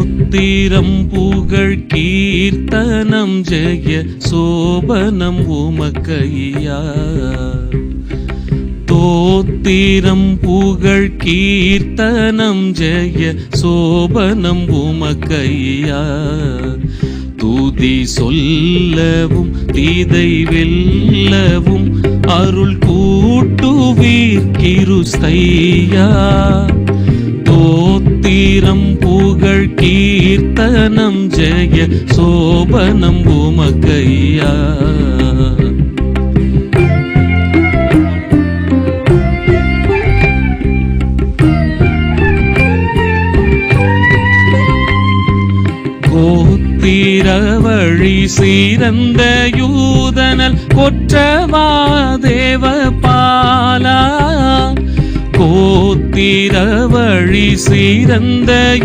தோத்திரம் புகழ் கீர்த்தனம் ஜெய சோபனம் உமக்கையா. தோத்திரம் புகழ் கீர்த்தனம் ஜெய சோபனம் உமக்கையா. துதி சொல்லவும் தீதை வெல்லவும் அருள் கூட்டுவீர் கிருஸ்தையா. தோத்திரம் புகழ் கீர்த்தனம் ஜெய சோபனம் உமக்கையா. கோத்திரவழி சிறந்த யூதனல் கொற்றவா தேவ பாலா. கோத்திரவழி சிறந்த